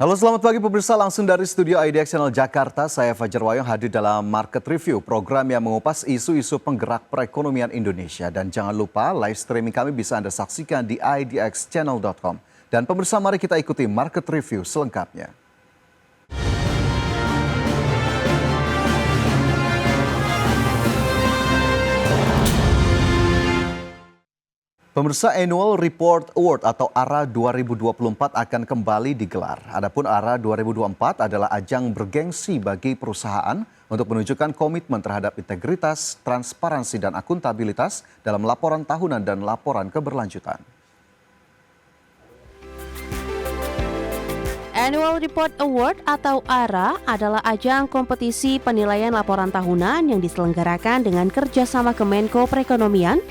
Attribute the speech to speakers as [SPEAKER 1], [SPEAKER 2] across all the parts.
[SPEAKER 1] Halo, selamat pagi pemirsa, langsung dari studio IDX Channel Jakarta, saya Fajar Wayong hadir dalam Market Review, program yang mengupas isu-isu penggerak perekonomian Indonesia. Dan jangan lupa live streaming kami bisa Anda saksikan di idxchannel.com. Dan pemirsa, mari kita ikuti Market Review selengkapnya. Pemirsa, Annual Report Award atau ARA 2024 akan kembali digelar. Adapun ARA 2024 adalah ajang bergengsi bagi perusahaan untuk menunjukkan komitmen terhadap integritas, transparansi, dan akuntabilitas dalam laporan tahunan dan laporan keberlanjutan.
[SPEAKER 2] Annual Report Award atau ARA adalah ajang kompetisi penilaian laporan tahunan yang diselenggarakan dengan kerjasama Kemenko Perekonomian,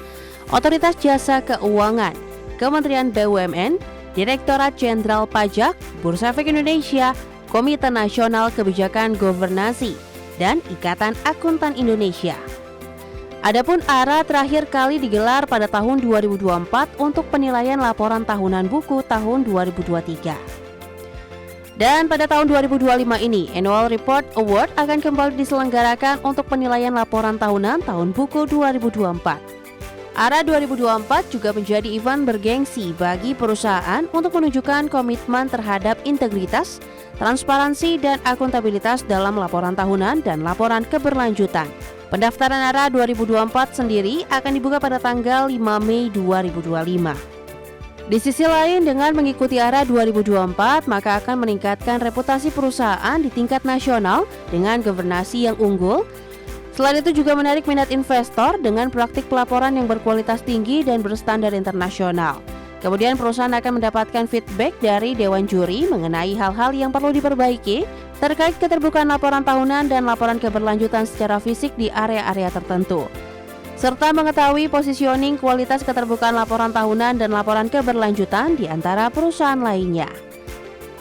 [SPEAKER 2] Otoritas Jasa Keuangan, Kementerian BUMN, Direktorat Jenderal Pajak, Bursa Efek Indonesia, Komite Nasional Kebijakan Governasi, dan Ikatan Akuntan Indonesia. Adapun ARA terakhir kali digelar pada tahun 2024 untuk penilaian laporan tahunan buku tahun 2023. Dan pada tahun 2025 ini, Annual Report Award akan kembali diselenggarakan untuk penilaian laporan tahunan tahun buku 2024. ARA 2024 juga menjadi event bergengsi bagi perusahaan untuk menunjukkan komitmen terhadap integritas, transparansi, dan akuntabilitas dalam laporan tahunan dan laporan keberlanjutan. Pendaftaran ARA 2024 sendiri akan dibuka pada tanggal 5 Mei 2025. Di sisi lain, dengan mengikuti ARA 2024, maka akan meningkatkan reputasi perusahaan di tingkat nasional dengan governasi yang unggul. Selain itu juga menarik minat investor dengan praktik pelaporan yang berkualitas tinggi dan berstandar internasional. Kemudian perusahaan akan mendapatkan feedback dari Dewan Juri mengenai hal-hal yang perlu diperbaiki terkait keterbukaan laporan tahunan dan laporan keberlanjutan secara fisik di area-area tertentu, serta mengetahui positioning kualitas keterbukaan laporan tahunan dan laporan keberlanjutan di antara perusahaan lainnya.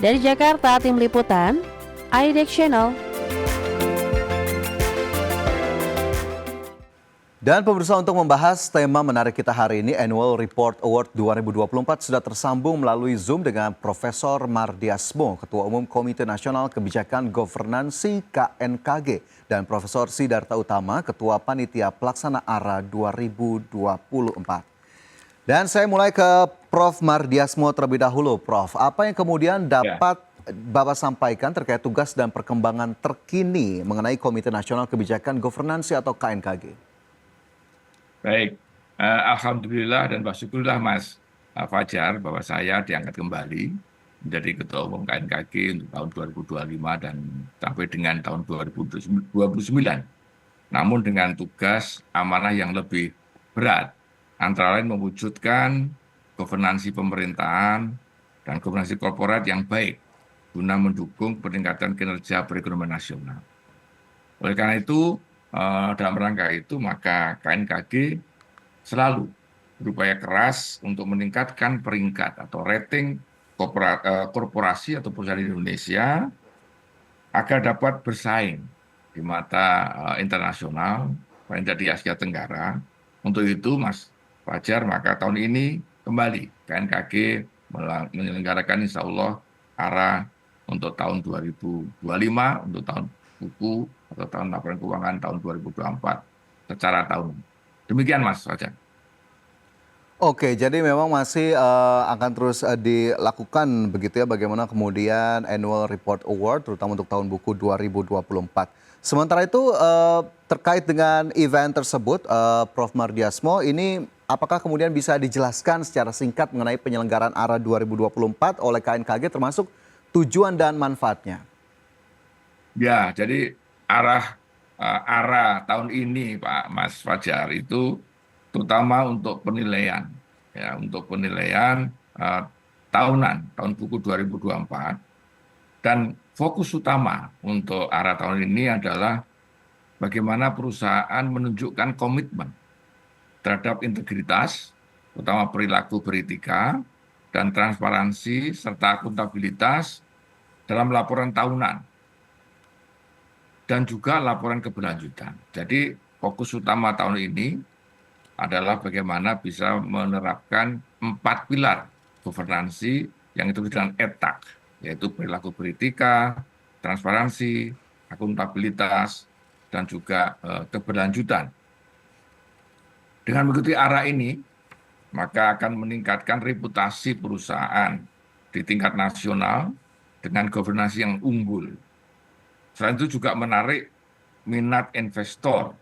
[SPEAKER 2] Dari Jakarta, Tim Liputan, IDX Channel.
[SPEAKER 1] Dan pemirsa, untuk membahas tema menarik kita hari ini, Annual Report Award 2024 sudah tersambung melalui Zoom dengan Profesor Mardiasmo, Ketua Umum Komite Nasional Kebijakan Governansi KNKG, dan Profesor Sidarta Utama, Ketua Panitia Pelaksana ARA 2024. Dan saya mulai ke Prof. Mardiasmo terlebih dahulu. Prof, apa yang kemudian dapat Bapak sampaikan terkait tugas dan perkembangan terkini mengenai Komite Nasional Kebijakan Governansi atau KNKG?
[SPEAKER 3] Baik, alhamdulillah dan bersyukurlah Mas Fajar bahwa saya diangkat kembali menjadi Ketua Umum KNKG untuk tahun 2025 dan sampai dengan tahun 2029. Namun dengan tugas amanah yang lebih berat, antara lain mewujudkan governansi pemerintahan dan governansi korporat yang baik guna mendukung peningkatan kinerja perekonomian nasional. Oleh karena itu, dalam rangka itu maka KNKG selalu berupaya keras untuk meningkatkan peringkat atau rating korporasi atau perusahaan di Indonesia agar dapat bersaing di mata internasional, paling tidak di Asia Tenggara. Untuk itu Mas Fajar, maka tahun ini kembali KNKG menyelenggarakan insya Allah ARA untuk tahun 2025, untuk tahun buku atau tahun laporan keuangan tahun 2024 secara tahunan. Demikian Mas Fajar.
[SPEAKER 1] Oke, jadi memang masih akan terus dilakukan begitu ya, bagaimana kemudian Annual Report Award terutama untuk tahun buku 2024. Sementara itu terkait dengan event tersebut, Prof. Mardiasmo, ini apakah kemudian bisa dijelaskan secara singkat mengenai penyelenggaraan ARA 2024 oleh KNKG termasuk tujuan dan manfaatnya?
[SPEAKER 3] Ya, jadi arah tahun ini Pak Mas Fajar itu terutama untuk penilaian, ya, untuk penilaian tahunan tahun buku 2024, dan fokus utama untuk arah tahun ini adalah bagaimana perusahaan menunjukkan komitmen terhadap integritas, terutama perilaku beretika dan transparansi serta akuntabilitas dalam laporan tahunan dan juga laporan keberlanjutan. Jadi fokus utama tahun ini adalah bagaimana bisa menerapkan 4 pilar governansi yang itu dengan ETAK. yaitu perilaku beretika, transparansi, akuntabilitas, dan juga keberlanjutan. Dengan mengikuti arah ini, maka akan meningkatkan reputasi perusahaan di tingkat nasional dengan governance yang unggul. Selain itu juga menarik minat investor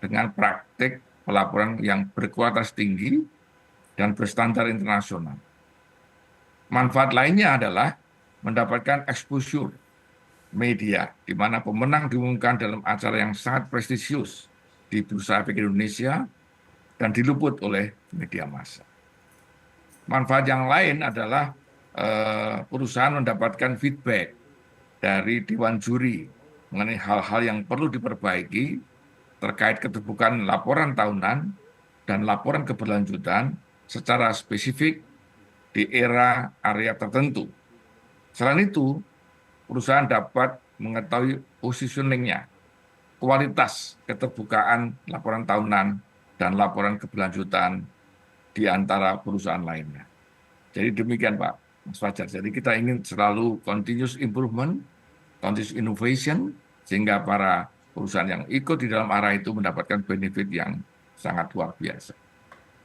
[SPEAKER 3] dengan praktik pelaporan yang berkualitas tinggi dan berstandar internasional. Manfaat lainnya adalah mendapatkan exposure media, di mana pemenang diumumkan dalam acara yang sangat prestisius di Bursa Efek Indonesia dan diliput oleh media massa. Manfaat yang lain adalah perusahaan mendapatkan feedback dari Dewan Juri mengenai hal-hal yang perlu diperbaiki terkait keterbukaan laporan tahunan dan laporan keberlanjutan secara spesifik di era area tertentu. Selain itu, perusahaan dapat mengetahui positioning-nya, kualitas keterbukaan laporan tahunan dan laporan keberlanjutan di antara perusahaan lainnya. Jadi demikian Pak Mas Fajar. Jadi kita ingin selalu continuous improvement, continuous innovation, sehingga para perusahaan yang ikut di dalam arah itu mendapatkan benefit yang sangat luar biasa.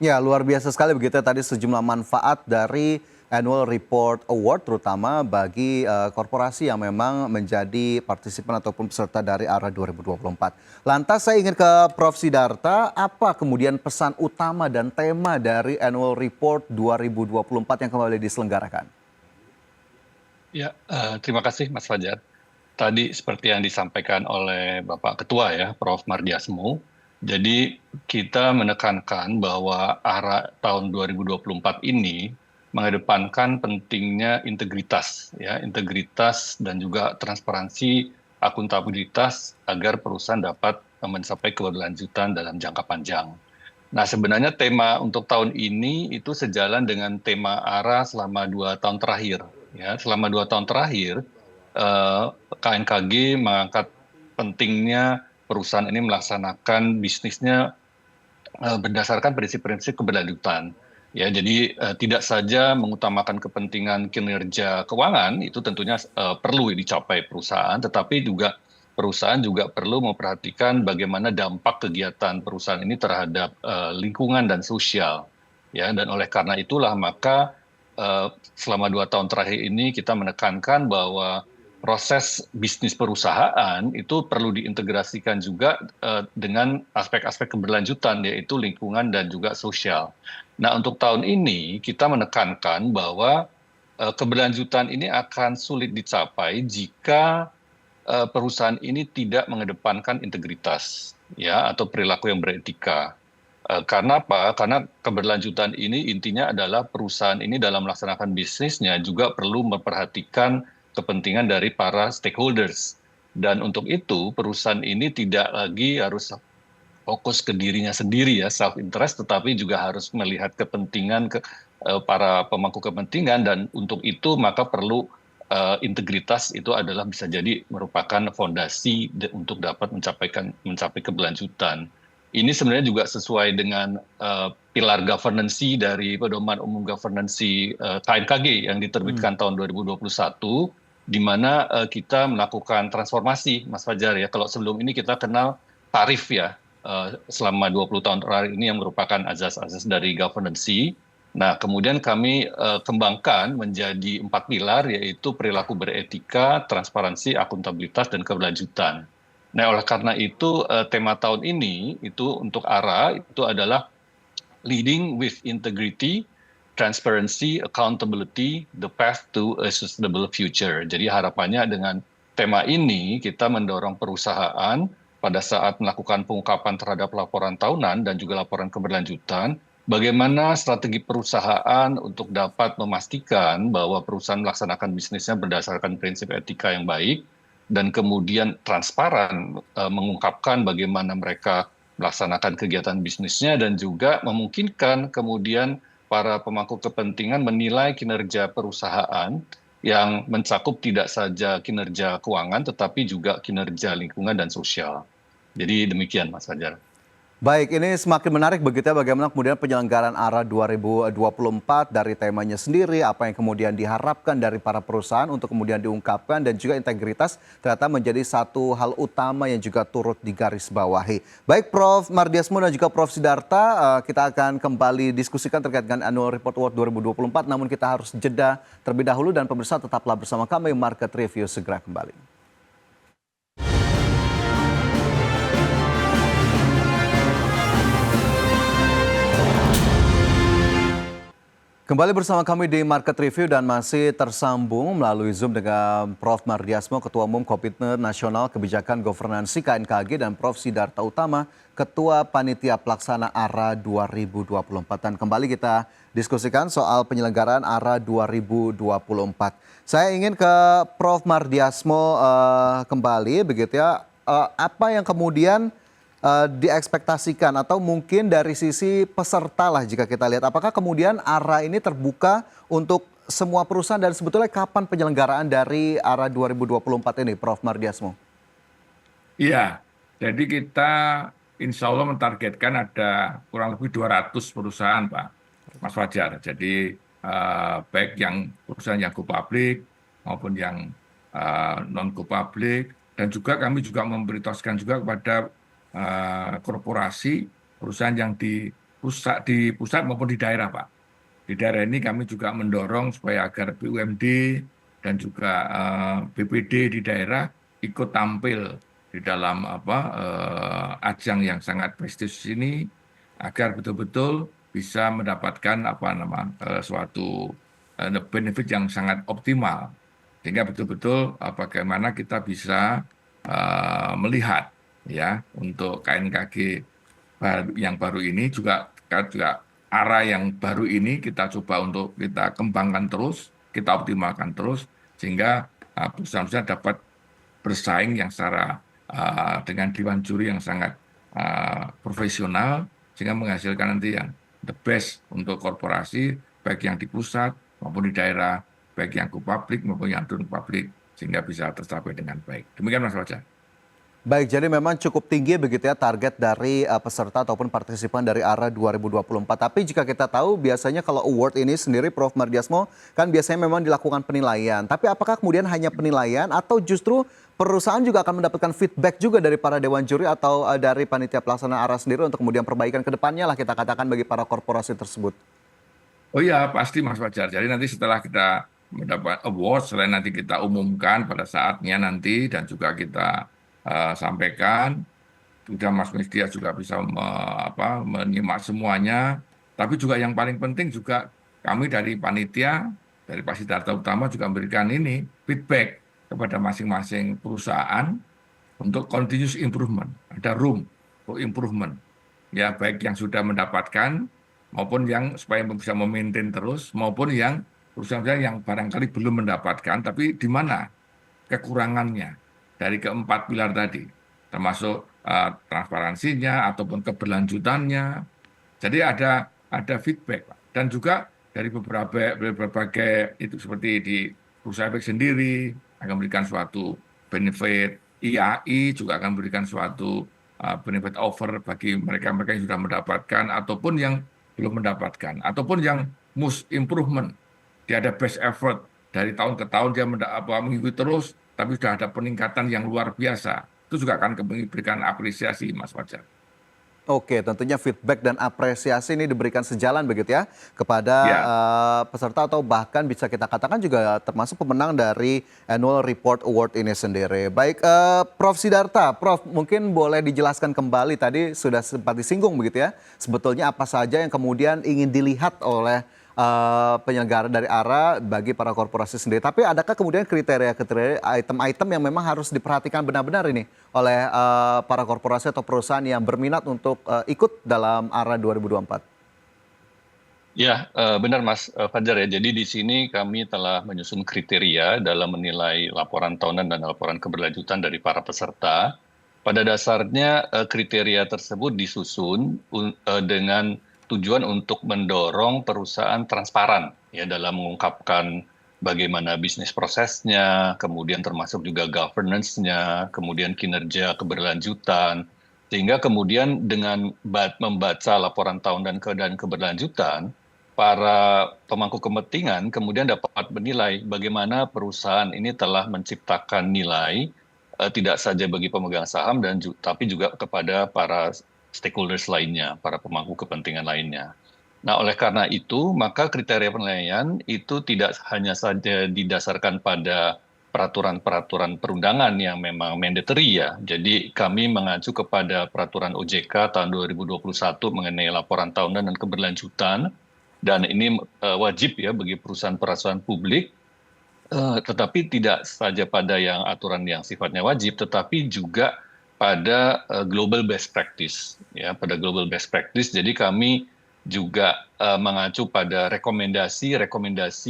[SPEAKER 1] Ya, luar biasa sekali begitu tadi sejumlah manfaat dari Annual Report Award, terutama bagi korporasi yang memang menjadi partisipan ataupun peserta dari ARA 2024. Lantas saya ingin ke Prof. Sidarta, apa kemudian pesan utama dan tema dari Annual Report 2024 yang kembali diselenggarakan?
[SPEAKER 4] Ya, terima kasih Mas Fajar. Tadi seperti yang disampaikan oleh Bapak Ketua ya, Prof. Mardiasmo, jadi kita menekankan bahwa ARA tahun 2024 ini mengedepankan pentingnya integritas, ya, integritas dan juga transparansi, akuntabilitas agar perusahaan dapat mencapai keberlanjutan dalam jangka panjang. Nah, sebenarnya tema untuk tahun ini itu sejalan dengan tema ARA selama 2 tahun terakhir. Ya, selama 2 tahun terakhir, KNKG mengangkat pentingnya perusahaan ini melaksanakan bisnisnya berdasarkan prinsip-prinsip keberlanjutan. Ya, jadi tidak saja mengutamakan kepentingan kinerja keuangan, itu tentunya perlu dicapai perusahaan, tetapi juga perusahaan juga perlu memperhatikan bagaimana dampak kegiatan perusahaan ini terhadap lingkungan dan sosial. Ya, dan oleh karena itulah maka selama 2 tahun terakhir ini kita menekankan bahwa proses bisnis perusahaan itu perlu diintegrasikan juga dengan aspek-aspek keberlanjutan, yaitu lingkungan dan juga sosial. Nah, untuk tahun ini kita menekankan bahwa keberlanjutan ini akan sulit dicapai jika perusahaan ini tidak mengedepankan integritas, ya, atau perilaku yang beretika. Karena apa? Karena keberlanjutan ini intinya adalah perusahaan ini dalam melaksanakan bisnisnya juga perlu memperhatikan kepentingan dari para stakeholders. Dan untuk itu perusahaan ini tidak lagi harus fokus ke dirinya sendiri ya, self interest, tetapi juga harus melihat kepentingan para pemangku kepentingan, dan untuk itu maka perlu integritas itu adalah bisa jadi merupakan fondasi untuk dapat mencapai keberlanjutan. Ini sebenarnya juga sesuai dengan pilar governance dari Pedoman Umum Governance KNKG yang diterbitkan tahun 2021, di mana kita melakukan transformasi, Mas Fajar ya. Kalau sebelum ini kita kenal tarif ya, selama 20 tahun terakhir ini yang merupakan azas-azas dari governance. Nah, kemudian kami kembangkan menjadi 4 pilar, yaitu perilaku beretika, transparansi, akuntabilitas, dan keberlanjutan. Nah, oleh karena itu tema tahun ini itu untuk ARA itu adalah Leading with Integrity, Transparency, Accountability, The Path to a Sustainable Future. Jadi harapannya dengan tema ini kita mendorong perusahaan pada saat melakukan pengungkapan terhadap laporan tahunan dan juga laporan keberlanjutan, bagaimana strategi perusahaan untuk dapat memastikan bahwa perusahaan melaksanakan bisnisnya berdasarkan prinsip etika yang baik, dan kemudian transparan mengungkapkan bagaimana mereka melaksanakan kegiatan bisnisnya, dan juga memungkinkan kemudian para pemangku kepentingan menilai kinerja perusahaan yang mencakup tidak saja kinerja keuangan, tetapi juga kinerja lingkungan dan sosial. Jadi demikian, Mas Fajar.
[SPEAKER 1] Baik, ini semakin menarik begitu ya bagaimana kemudian penyelenggaraan ARA 2024 dari temanya sendiri, apa yang kemudian diharapkan dari para perusahaan untuk kemudian diungkapkan dan juga integritas ternyata menjadi satu hal utama yang juga turut digarisbawahi. Baik Prof. Mardiasmo dan juga Prof. Sidarta, kita akan kembali diskusikan terkait dengan Annual Report Award 2024, namun kita harus jeda terlebih dahulu dan pemirsa tetaplah bersama kami, Market Review segera kembali. Kembali bersama kami di Market Review dan masih tersambung melalui Zoom dengan Prof. Mardiasmo, Ketua Umum Komite Nasional Kebijakan Governansi KNKG, dan Prof. Sidarta Utama, Ketua Panitia Pelaksana ARA 2024. Dan kembali kita diskusikan soal penyelenggaraan ARA 2024. Saya ingin ke Prof. Mardiasmo kembali begitu ya. Apa yang kemudian diekspektasikan atau mungkin dari sisi peserta lah jika kita lihat, apakah kemudian ARA ini terbuka untuk semua perusahaan dan sebetulnya kapan penyelenggaraan dari ARA 2024 ini, Prof. Mardiasmo?
[SPEAKER 3] Iya, jadi kita insya Allah mentargetkan ada kurang lebih 200 perusahaan, Pak, Mas Fajar. Jadi baik yang perusahaan yang go public maupun yang non go public, dan juga kami juga memberitahukan juga kepada korporasi, perusahaan yang di pusat maupun di daerah, Pak. Di daerah ini kami juga mendorong supaya agar BUMD dan juga BPD di daerah ikut tampil di dalam ajang yang sangat prestisius ini, agar betul-betul bisa mendapatkan suatu benefit yang sangat optimal, sehingga betul-betul bagaimana kita bisa melihat ya untuk KNKG yang baru ini juga ARA yang baru ini kita coba untuk kita kembangkan terus, kita optimalkan terus, sehingga perusahaan-perusahaan dapat bersaing yang secara dengan dewan juri yang sangat profesional, sehingga menghasilkan nanti yang the best untuk korporasi, baik yang di pusat maupun di daerah, baik yang go public maupun yang non public, sehingga bisa tercapai dengan baik. Demikian Mas Fajar.
[SPEAKER 1] Baik, jadi memang cukup tinggi begitu ya target dari peserta ataupun partisipan dari ARA 2024. Tapi jika kita tahu biasanya kalau award ini sendiri, Prof. Mardiasmo, kan biasanya memang dilakukan penilaian. Tapi apakah kemudian hanya penilaian atau justru perusahaan juga akan mendapatkan feedback juga dari para dewan juri atau dari panitia pelaksana ARA sendiri untuk kemudian perbaikan ke depannya lah kita katakan bagi para korporasi tersebut?
[SPEAKER 3] Oh iya, pasti Mas Fajar. Jadi nanti setelah kita mendapat award, selain nanti kita umumkan pada saatnya nanti dan juga kita sampaikan, juga Mas Media juga bisa menyimak semuanya. Tapi juga yang paling penting juga kami dari panitia, dari Pak Sidarta Utama juga memberikan ini feedback kepada masing-masing perusahaan untuk continuous improvement. Ada room for improvement. Ya, baik yang sudah mendapatkan maupun yang supaya bisa memaintain terus, maupun yang perusahaan yang barangkali belum mendapatkan, tapi di mana kekurangannya dari keempat pilar tadi, termasuk transparansinya ataupun keberlanjutannya. Jadi ada feedback, Pak. Dan juga dari berbagai itu seperti di perusahaan sendiri akan memberikan suatu benefit, IAI juga akan memberikan suatu benefit offer bagi mereka-mereka yang sudah mendapatkan ataupun yang belum mendapatkan, ataupun yang most improvement. Dia ada best effort dari tahun ke tahun, dia mengikuti terus, tapi sudah ada peningkatan yang luar biasa. Itu juga akan memberikan apresiasi, Mas Fajar.
[SPEAKER 1] Oke, tentunya feedback dan apresiasi ini diberikan sejalan begitu ya kepada peserta atau bahkan bisa kita katakan juga termasuk pemenang dari Annual Report Award ini sendiri. Baik, Prof. Sidarta, Prof. mungkin boleh dijelaskan kembali, tadi sudah sempat disinggung begitu ya, sebetulnya apa saja yang kemudian ingin dilihat oleh penyelenggara dari ARA bagi para korporasi sendiri. Tapi adakah kemudian kriteria item-item yang memang harus diperhatikan benar-benar ini oleh para korporasi atau perusahaan yang berminat untuk ikut dalam ARA 2024?
[SPEAKER 4] Ya, benar Mas Fajar ya. Jadi di sini kami telah menyusun kriteria dalam menilai laporan tahunan dan laporan keberlanjutan dari para peserta. Pada dasarnya kriteria tersebut disusun dengan tujuan untuk mendorong perusahaan transparan ya dalam mengungkapkan bagaimana bisnis prosesnya, kemudian termasuk juga governance-nya, kemudian kinerja keberlanjutan. Sehingga kemudian dengan membaca laporan tahunan dan keberlanjutan, para pemangku kepentingan kemudian dapat menilai bagaimana perusahaan ini telah menciptakan nilai tidak saja bagi pemegang saham tapi juga kepada para stakeholders lainnya, para pemangku kepentingan lainnya. Nah, oleh karena itu, maka kriteria penilaian itu tidak hanya saja didasarkan pada peraturan-peraturan perundangan yang memang mandatory ya. Jadi kami mengacu kepada peraturan OJK tahun 2021 mengenai laporan tahunan dan keberlanjutan, dan ini wajib ya bagi perusahaan publik. Tetapi tidak saja pada yang aturan yang sifatnya wajib, tetapi juga pada global best practice. Ya, pada global best practice, jadi kami juga mengacu pada rekomendasi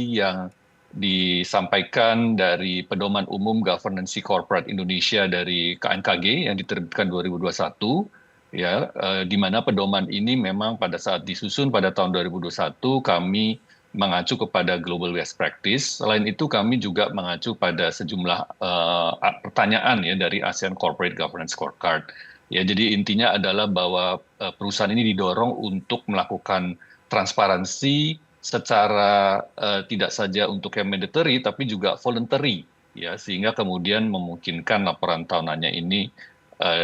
[SPEAKER 4] yang disampaikan dari Pedoman Umum Governance Corporate Indonesia dari KNKG yang diterbitkan 2021, ya, di mana pedoman ini memang pada saat disusun pada tahun 2021 kami mengacu kepada global best practice. Selain itu kami juga mengacu pada sejumlah pertanyaan ya dari ASEAN Corporate Governance Scorecard. Ya, jadi intinya adalah bahwa perusahaan ini didorong untuk melakukan transparansi secara tidak saja untuk yang mandatory tapi juga voluntary ya, sehingga kemudian memungkinkan laporan tahunannya ini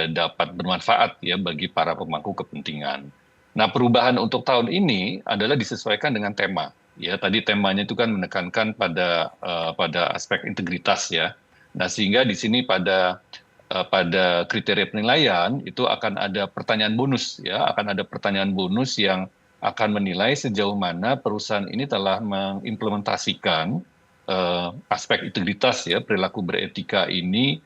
[SPEAKER 4] dapat bermanfaat ya bagi para pemangku kepentingan. Nah, perubahan untuk tahun ini adalah disesuaikan dengan tema. Ya, tadi temanya itu kan menekankan pada aspek integritas ya. Nah, sehingga di sini pada kriteria penilaian itu akan ada pertanyaan bonus ya, akan ada pertanyaan bonus yang akan menilai sejauh mana perusahaan ini telah mengimplementasikan aspek integritas ya, perilaku beretika ini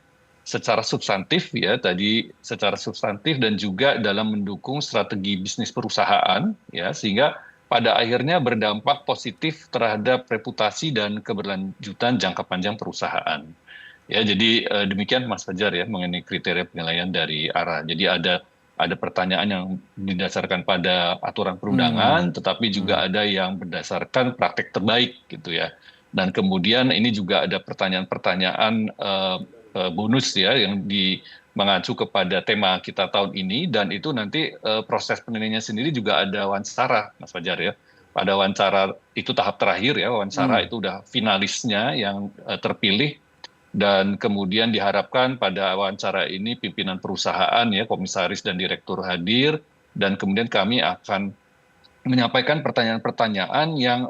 [SPEAKER 4] secara substantif ya, tadi secara substantif dan juga dalam mendukung strategi bisnis perusahaan ya, sehingga pada akhirnya berdampak positif terhadap reputasi dan keberlanjutan jangka panjang perusahaan. Ya, jadi demikian Mas Fajar ya mengenai kriteria penilaian dari ARA. Jadi ada pertanyaan yang didasarkan pada aturan perundangan, tetapi juga ada yang berdasarkan praktek terbaik gitu ya. Dan kemudian ini juga ada pertanyaan-pertanyaan bonus ya yang mengacu kepada tema kita tahun ini, dan itu nanti proses penilaiannya sendiri juga ada wawancara Mas Fajar ya. Pada wawancara itu tahap terakhir ya, wawancara itu udah finalisnya yang terpilih, dan kemudian diharapkan pada wawancara ini pimpinan perusahaan ya, komisaris dan direktur hadir, dan kemudian kami akan menyampaikan pertanyaan-pertanyaan yang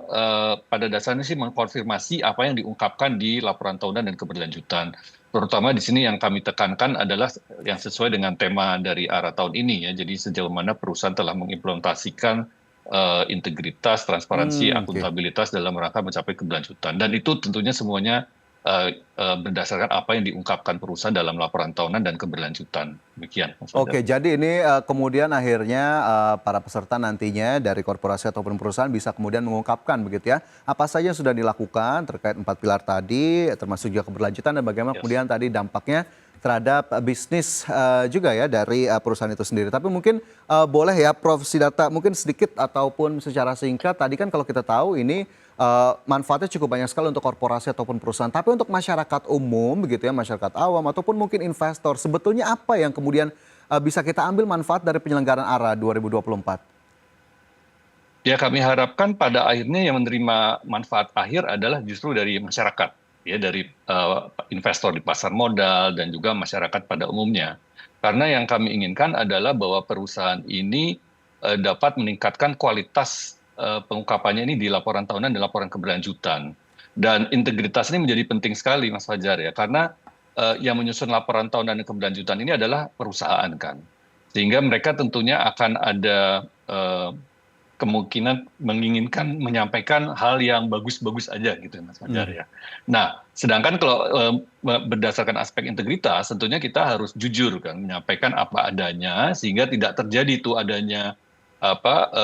[SPEAKER 4] pada dasarnya sih mengkonfirmasi apa yang diungkapkan di laporan tahunan dan keberlanjutan. Terutama di sini yang kami tekankan adalah yang sesuai dengan tema dari ARA tahun ini ya. Jadi sejauh mana perusahaan telah mengimplementasikan integritas, transparansi, akuntabilitas dalam rangka mencapai keberlanjutan. Dan itu tentunya semuanya berdasarkan apa yang diungkapkan perusahaan dalam laporan tahunan dan keberlanjutan. Demikian.
[SPEAKER 1] Oke, jadi ini kemudian akhirnya para peserta nantinya dari korporasi ataupun perusahaan bisa kemudian mengungkapkan begitu ya, apa saja yang sudah dilakukan terkait 4 pilar tadi, termasuk juga keberlanjutan dan bagaimana kemudian tadi dampaknya terhadap bisnis juga ya dari perusahaan itu sendiri. Tapi mungkin boleh ya Prof Siddhartha mungkin sedikit ataupun secara singkat, tadi kan kalau kita tahu ini manfaatnya cukup banyak sekali untuk korporasi ataupun perusahaan. Tapi untuk masyarakat umum begitu ya, masyarakat awam ataupun mungkin investor, sebetulnya apa yang kemudian bisa kita ambil manfaat dari penyelenggaraan ARA 2024?
[SPEAKER 4] Ya, kami harapkan pada akhirnya yang menerima manfaat akhir adalah justru dari masyarakat, ya, dari investor di pasar modal dan juga masyarakat pada umumnya. Karena yang kami inginkan adalah bahwa perusahaan ini dapat meningkatkan kualitas pengungkapannya ini di laporan tahunan dan laporan keberlanjutan. Dan integritas ini menjadi penting sekali Mas Fajar ya, karena yang menyusun laporan tahunan dan keberlanjutan ini adalah perusahaan kan. Sehingga mereka tentunya akan ada kemungkinan menginginkan menyampaikan hal yang bagus-bagus aja gitu Mas Fajar ya. Nah, sedangkan kalau berdasarkan aspek integritas tentunya kita harus jujur kan, menyampaikan apa adanya sehingga tidak terjadi itu adanya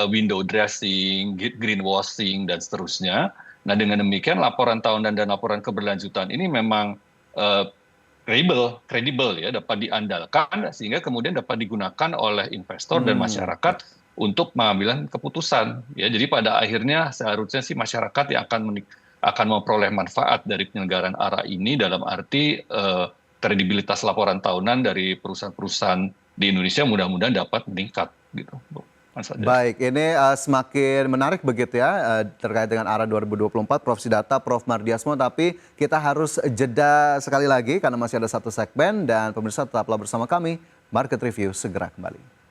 [SPEAKER 4] window dressing, greenwashing dan seterusnya. Nah, dengan demikian laporan tahunan dan laporan keberlanjutan ini memang kredibel ya, dapat diandalkan sehingga kemudian dapat digunakan oleh investor dan masyarakat untuk mengambil keputusan ya. Jadi pada akhirnya seharusnya sih masyarakat yang akan memperoleh manfaat dari penyelenggaraan ARA ini dalam arti kredibilitas laporan tahunan dari perusahaan-perusahaan di Indonesia mudah-mudahan dapat meningkat gitu, Mas Fajar.
[SPEAKER 1] Baik, ini semakin menarik begitu ya terkait dengan ARA 2024, Prof. Sidarta, Prof. Mardiasmo, tapi kita harus jeda sekali lagi karena masih ada satu segmen dan pemirsa tetaplah bersama kami, Market Review segera kembali.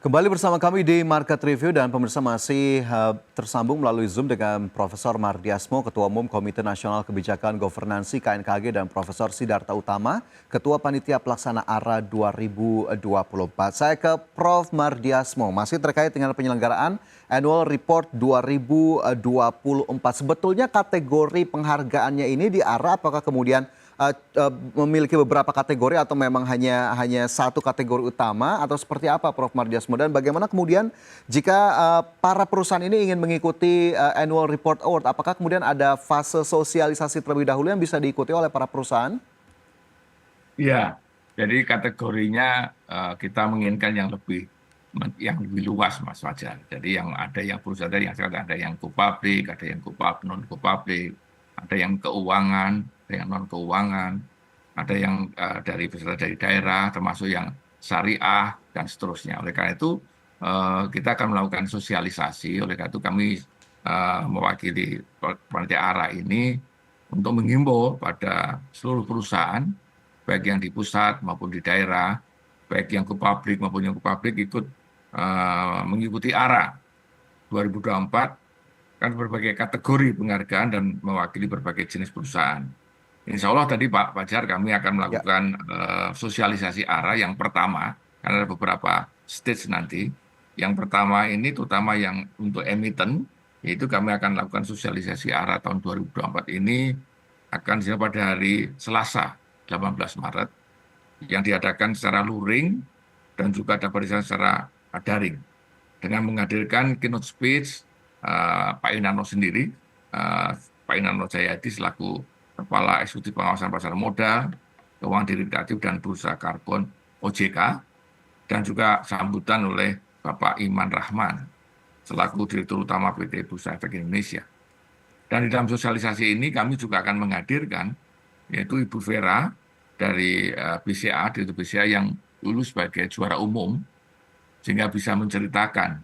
[SPEAKER 1] Kembali bersama kami di Market Review dan pemirsa masih tersambung melalui Zoom dengan Profesor Mardiasmo, Ketua Umum Komite Nasional Kebijakan Governansi KNKG dan Profesor Sidarta Utama, Ketua Panitia Pelaksana ARA 2024. Saya ke Prof. Mardiasmo, masih terkait dengan penyelenggaraan Annual Report 2024. Sebetulnya kategori penghargaannya ini di ARA apakah kemudian memiliki beberapa kategori atau memang hanya satu kategori utama atau seperti apa Prof. Mardiasmo, dan bagaimana kemudian jika para perusahaan ini ingin mengikuti Annual Report Award, apakah kemudian ada fase sosialisasi terlebih dahulu yang bisa diikuti oleh para perusahaan?
[SPEAKER 3] Iya, jadi kategorinya kita menginginkan yang lebih luas, Mas Fajar. Jadi ada yang perusahaan ada yang go public, ada yang non go public, ada yang keuangan, ada yang non keuangan, ada yang dari daerah, termasuk yang syariah dan seterusnya. Oleh karena itu kita akan melakukan sosialisasi. Oleh karena itu kami mewakili panitia ARA ini untuk menghimbau pada seluruh perusahaan, baik yang di pusat maupun di daerah, baik yang ke publik maupun yang ke publik ikut mengikuti ARA 2024 kan berbagai kategori penghargaan dan mewakili berbagai jenis perusahaan. Insya Allah tadi Pak Fajar kami akan melakukan sosialisasi ARA yang pertama, karena ada beberapa stage nanti. Yang pertama ini terutama yang untuk emiten, yaitu kami akan lakukan sosialisasi ARA tahun 2024 ini akan dilakukan pada hari Selasa 18 Maret, yang diadakan secara luring dan juga dapat dilakukan secara daring, dengan menghadirkan keynote speech Pak Inano sendiri, Pak Inano Jayadi selaku Kepala Eksekutif Pengawasan Pasar Modal, Keuangan Derivatif dan Bursa Karbon OJK, dan juga sambutan oleh Bapak Iman Rahman selaku Direktur Utama PT Bursa Efek Indonesia. Dan di dalam sosialisasi ini kami juga akan menghadirkan yaitu Ibu Vera dari BCA, Direktur BCA yang lulus sebagai juara umum, sehingga bisa menceritakan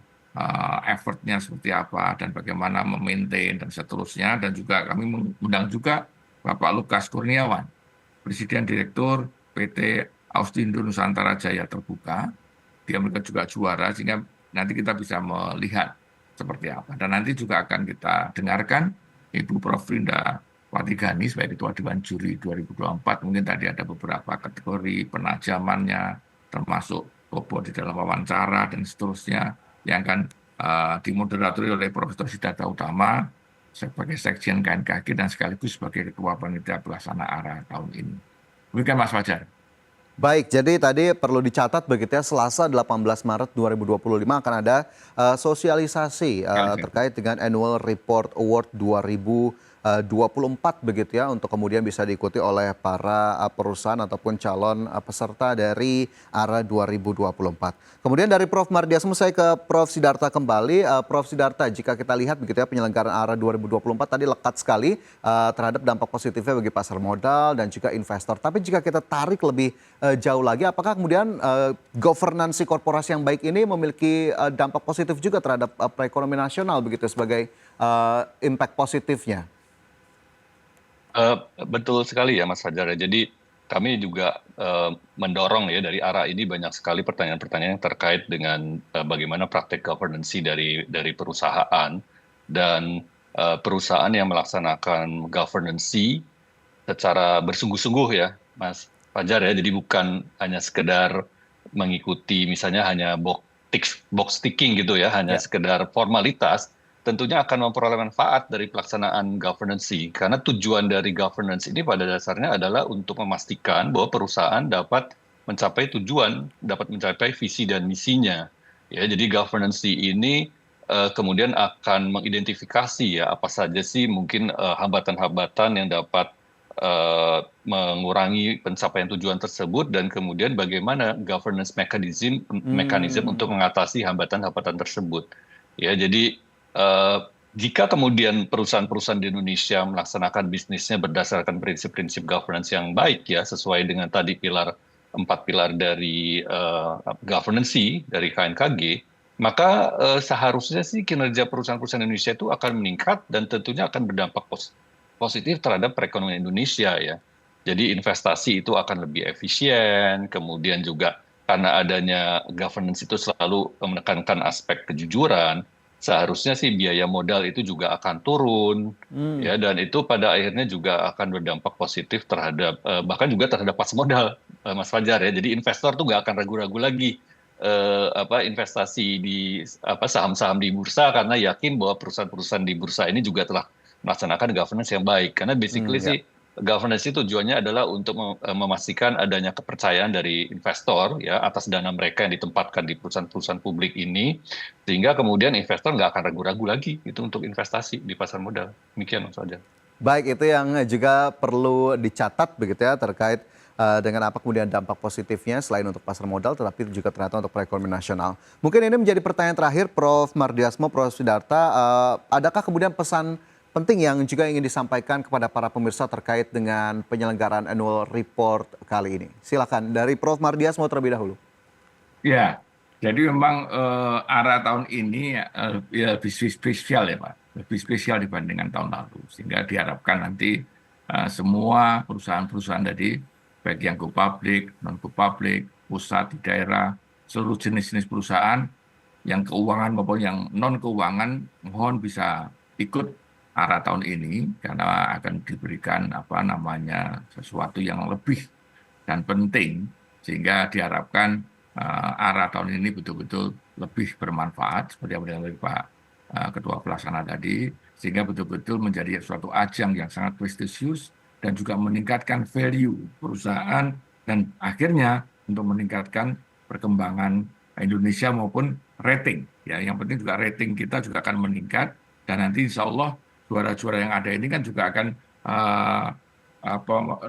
[SPEAKER 3] effortnya seperti apa dan bagaimana memaintain dan seterusnya. Dan juga kami mengundang juga Bapak Lukas Kurniawan, Presiden Direktur PT Austindo Nusantara Jaya Terbuka. Dia mereka juga juara, sehingga nanti kita bisa melihat seperti apa. Dan nanti juga akan kita dengarkan Ibu Prof. Rinda Watigani sebagai Ketua Dewan Juri 2024. Mungkin tadi ada beberapa kategori penajamannya, termasuk bobot di dalam wawancara dan seterusnya, yang akan dimoderatori oleh Profesor Sidarta Utama sebagai Sekjen KNKG dan sekaligus sebagai Ketua Panitia Pelaksana ARA tahun ini. Demikian Mas Fajar.
[SPEAKER 1] Baik, jadi tadi perlu dicatat begitu ya, Selasa 18 Maret 2025 akan ada sosialisasi terkait dengan Annual Report Award 2024 begitu ya, untuk kemudian bisa diikuti oleh para perusahaan ataupun calon peserta dari ARA 2024. Kemudian dari Prof. Mardiasmo saya ke Prof. Sidarta kembali. Prof. Sidarta, jika kita lihat begitu ya penyelenggaraan ARA 2024 tadi lekat sekali terhadap dampak positifnya bagi pasar modal dan juga investor. Tapi jika kita tarik lebih jauh lagi, apakah kemudian governansi korporasi yang baik ini memiliki dampak positif juga terhadap perekonomian nasional begitu sebagai impact positifnya?
[SPEAKER 4] Betul sekali ya Mas Fajar. Jadi kami juga mendorong ya dari ARA ini banyak sekali pertanyaan-pertanyaan yang terkait dengan bagaimana praktek governance dari perusahaan dan perusahaan yang melaksanakan governance secara bersungguh-sungguh ya Mas Fajar ya. Jadi bukan hanya sekedar mengikuti misalnya hanya box ticking gitu ya, hanya sekedar formalitas. Tentunya akan memperoleh manfaat dari pelaksanaan governance, karena tujuan dari governance ini pada dasarnya adalah untuk memastikan bahwa perusahaan dapat mencapai tujuan, dapat mencapai visi dan misinya. Ya, jadi governance ini kemudian akan mengidentifikasi ya apa saja sih mungkin hambatan-hambatan yang dapat mengurangi pencapaian tujuan tersebut, dan kemudian bagaimana governance mekanisme untuk mengatasi hambatan-hambatan tersebut. Ya, jadi jika kemudian perusahaan-perusahaan di Indonesia melaksanakan bisnisnya berdasarkan prinsip-prinsip governance yang baik ya, sesuai dengan tadi empat pilar dari governance dari KNKG, maka seharusnya sih kinerja perusahaan-perusahaan Indonesia itu akan meningkat dan tentunya akan berdampak positif terhadap perekonomian Indonesia ya. Jadi investasi itu akan lebih efisien, kemudian juga karena adanya governance itu selalu menekankan aspek kejujuran, seharusnya sih biaya modal itu juga akan turun, ya, dan itu pada akhirnya juga akan berdampak positif terhadap bahkan juga terhadap pas modal, Mas Fajar ya. Jadi investor tuh nggak akan ragu-ragu lagi investasi di saham-saham di bursa karena yakin bahwa perusahaan-perusahaan di bursa ini juga telah melaksanakan governance yang baik. Karena basically sih governance itu tujuannya adalah untuk memastikan adanya kepercayaan dari investor ya atas dana mereka yang ditempatkan di perusahaan-perusahaan publik ini, sehingga kemudian investor nggak akan ragu-ragu lagi itu untuk investasi di pasar modal. Demikian Mas Fajar.
[SPEAKER 1] Baik, itu yang juga perlu dicatat begitu ya terkait dengan apa kemudian dampak positifnya selain untuk pasar modal tetapi juga ternyata untuk perekonomian nasional. Mungkin ini menjadi pertanyaan terakhir Prof. Mardiasmo, Prof. Sidarta, adakah kemudian pesan penting yang juga ingin disampaikan kepada para pemirsa terkait dengan penyelenggaraan annual report kali ini? Silakan dari Prof. Mardiasmo terlebih dahulu.
[SPEAKER 3] Ya, jadi memang ARA tahun ini ya lebih spesial ya Pak, lebih spesial dibandingkan tahun lalu. Sehingga diharapkan nanti semua perusahaan-perusahahan tadi, baik yang go public, non go public, pusat di daerah, seluruh jenis-jenis perusahaan yang keuangan maupun yang non keuangan, mohon bisa ikut ARA tahun ini karena akan diberikan sesuatu yang lebih dan penting sehingga diharapkan ARA tahun ini betul-betul lebih bermanfaat seperti yang disampaikan Pak Ketua Pelaksana tadi, sehingga betul-betul menjadi suatu ajang yang sangat prestisius dan juga meningkatkan value perusahaan dan akhirnya untuk meningkatkan perkembangan Indonesia maupun rating ya, yang penting juga rating kita juga akan meningkat dan nanti insya Allah juara-juara yang ada ini kan juga akan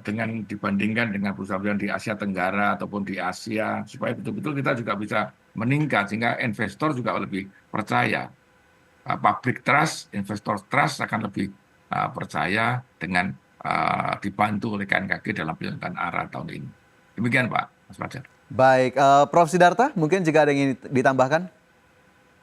[SPEAKER 3] dengan dibandingkan dengan perusahaan-perusahaan di Asia Tenggara ataupun di Asia supaya betul-betul kita juga bisa meningkat sehingga investor juga lebih percaya, public trust, investor trust akan lebih percaya dengan dibantu oleh KNKG dalam penyelenggaraan ARA tahun ini. Demikian Pak Mas Fajar.
[SPEAKER 1] Baik, Prof. Sidarta mungkin jika ada yang ingin ditambahkan?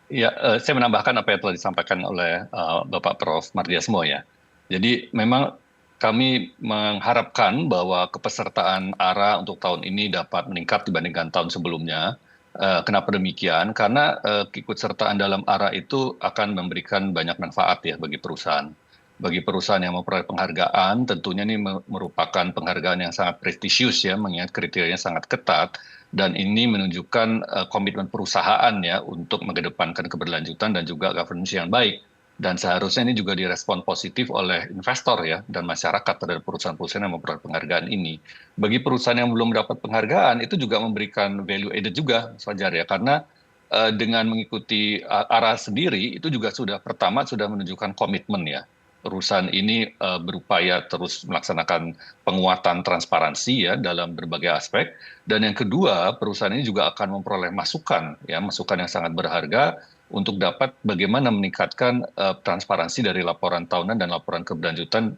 [SPEAKER 4] Ya, saya menambahkan apa yang telah disampaikan oleh Bapak Prof. Mardiasmo ya. Jadi memang kami mengharapkan bahwa kepesertaan ARA untuk tahun ini dapat meningkat dibandingkan tahun sebelumnya. Kenapa demikian? Karena keikutsertaan dalam ARA itu akan memberikan banyak manfaat ya bagi perusahaan. Bagi perusahaan yang memperoleh penghargaan, tentunya ini merupakan penghargaan yang sangat prestisius ya, mengingat kriterianya sangat ketat. Dan ini menunjukkan komitmen perusahaan ya untuk mengedepankan keberlanjutan dan juga governance yang baik. Dan seharusnya ini juga direspon positif oleh investor ya dan masyarakat terhadap perusahaan-perusahaan yang memperoleh penghargaan ini. Bagi perusahaan yang belum dapat penghargaan itu juga memberikan value added juga, Mas Fajar ya, karena dengan mengikuti ARA sendiri itu juga sudah menunjukkan komitmen ya. Perusahaan ini berupaya terus melaksanakan penguatan transparansi ya dalam berbagai aspek, dan yang kedua perusahaan ini juga akan memperoleh masukan yang sangat berharga untuk dapat bagaimana meningkatkan transparansi dari laporan tahunan dan laporan keberlanjutan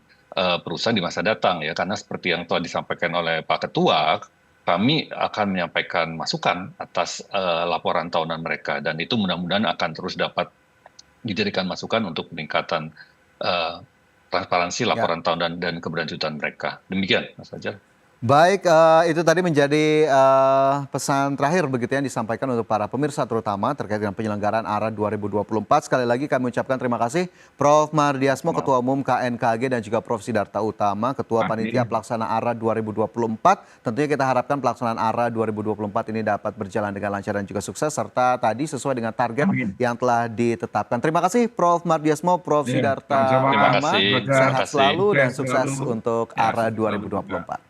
[SPEAKER 4] perusahaan di masa datang ya, karena seperti yang telah disampaikan oleh Pak Ketua, kami akan menyampaikan masukan atas laporan tahunan mereka dan itu mudah-mudahan akan terus dapat dijadikan masukan untuk peningkatan transparansi laporan tahunan dan keberlanjutan mereka. Demikian, Mas Fajar.
[SPEAKER 1] Baik, itu tadi menjadi pesan terakhir begitu yang disampaikan untuk para pemirsa terutama terkait dengan penyelenggaraan ARA 2024. Sekali lagi kami ucapkan terima kasih Prof. Mardiasmo, Ketua Umum KNKG dan juga Prof. Sidarta Utama, Ketua Panitia Pelaksana ARA 2024. Tentunya kita harapkan pelaksanaan ARA 2024 ini dapat berjalan dengan lancar dan juga sukses serta tadi sesuai dengan target yang telah ditetapkan. Terima kasih Prof. Mardiasmo, Prof. Sidarta Utama. Sehat selalu dan sukses untuk ARA 2024.